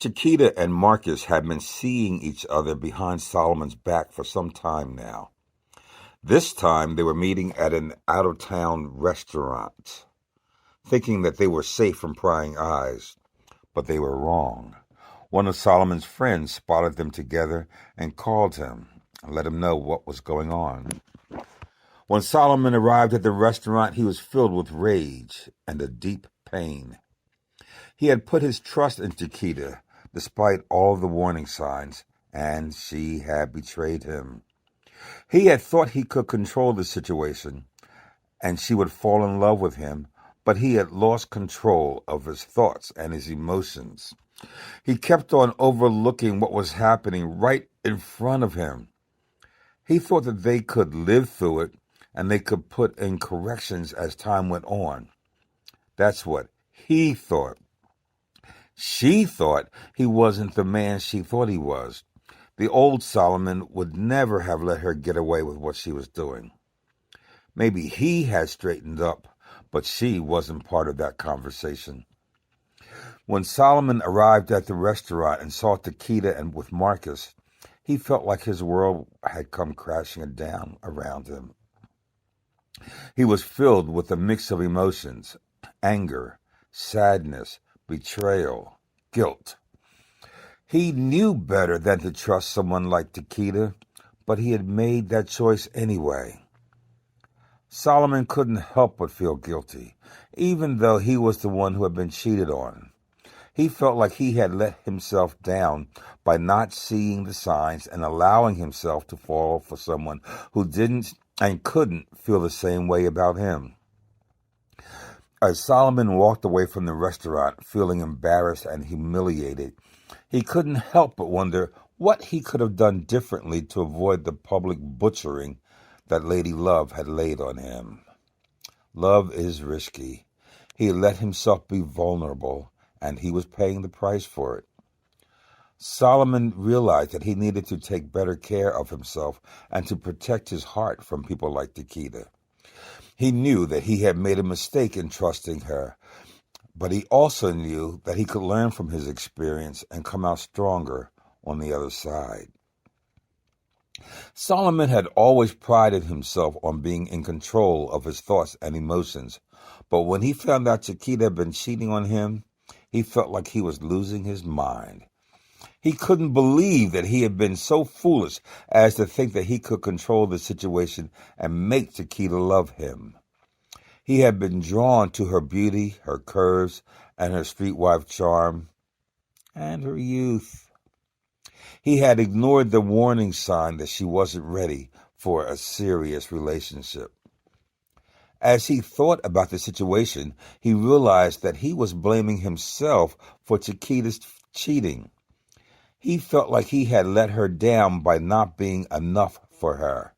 Chiquita and Marcus had been seeing each other behind Solomon's back for some time now. This time they were meeting at an out-of-town restaurant, thinking that they were safe from prying eyes, but they were wrong. One of Solomon's friends spotted them together and called him and let him know what was going on. When Solomon arrived at the restaurant, he was filled with rage and a deep pain. He had put his trust in Chiquita, despite all the warning signs, and she had betrayed him. He had thought he could control the situation, and she would fall in love with him, but he had lost control of his thoughts and his emotions. He kept on overlooking what was happening right in front of him. He thought that they could live through it, and they could put in corrections as time went on. That's what he thought. She thought he wasn't the man she thought he was. The old Solomon would never have let her get away with what she was doing. Maybe he had straightened up, but she wasn't part of that conversation. When Solomon arrived at the restaurant and saw Chiquita and with Marcus, he felt like his world had come crashing down around him. He was filled with a mix of emotions: anger, sadness, betrayal, guilt. He knew better than to trust someone like Chiquita, but he had made that choice anyway. Solomon couldn't help but feel guilty, even though he was the one who had been cheated on. He felt like he had let himself down by not seeing the signs and allowing himself to fall for someone who didn't and couldn't feel the same way about him. As Solomon walked away from the restaurant, feeling embarrassed and humiliated, he couldn't help but wonder what he could have done differently to avoid the public butchering that Lady Love had laid on him. Love is risky. He had let himself be vulnerable, and he was paying the price for it. Solomon realized that he needed to take better care of himself and to protect his heart from people like Chiquita. He knew that he had made a mistake in trusting her, but he also knew that he could learn from his experience and come out stronger on the other side. Solomon had always prided himself on being in control of his thoughts and emotions, but when he found out Chiquita had been cheating on him, he felt like he was losing his mind. He couldn't believe that he had been so foolish as to think that he could control the situation and make Chiquita love him. He had been drawn to her beauty, her curves, and her streetwife charm, and her youth. He had ignored the warning sign that she wasn't ready for a serious relationship. As he thought about the situation, he realized that he was blaming himself for Chiquita's cheating. He felt like he had let her down by not being enough for her,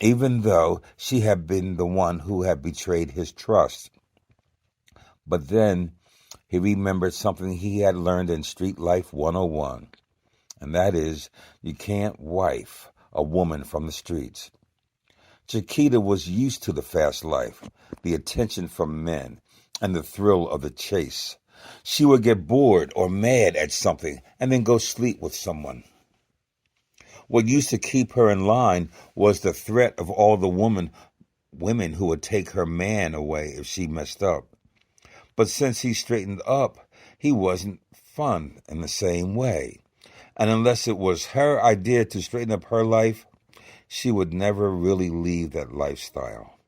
even though she had been the one who had betrayed his trust. But then he remembered something he had learned in Street Life 101, and that is, you can't wife a woman from the streets. Chiquita was used to the fast life, the attention from men, and the thrill of the chase. She would get bored or mad at something and then go sleep with someone. What used to keep her in line was the threat of all the women who would take her man away if she messed up. But since he straightened up, he wasn't fun in the same way. And unless it was her idea to straighten up her life, she would never really leave that lifestyle.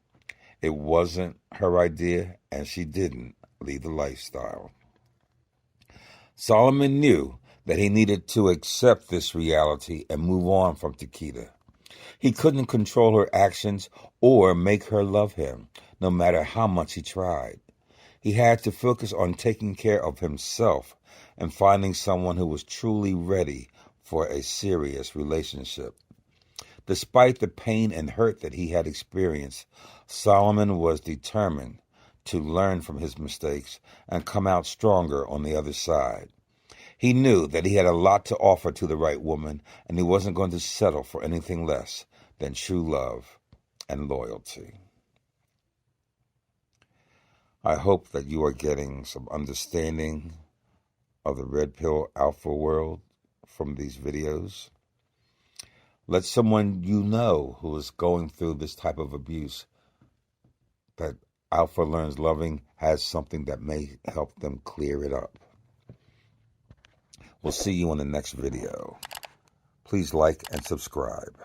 It wasn't her idea, and she didn't leave the lifestyle. Solomon knew that he needed to accept this reality and move on from Chiquita. He couldn't control her actions or make her love him, no matter how much he tried. He had to focus on taking care of himself and finding someone who was truly ready for a serious relationship. Despite the pain and hurt that he had experienced, Solomon was determined to learn from his mistakes and come out stronger on the other side. He knew that he had a lot to offer to the right woman, and he wasn't going to settle for anything less than true love and loyalty. I hope that you are getting some understanding of the Red Pill Alpha world from these videos. Let someone you know who is going through this type of abuse that Alpha Learns Loving has something that may help them clear it up. We'll see you in the next video. Please like and subscribe.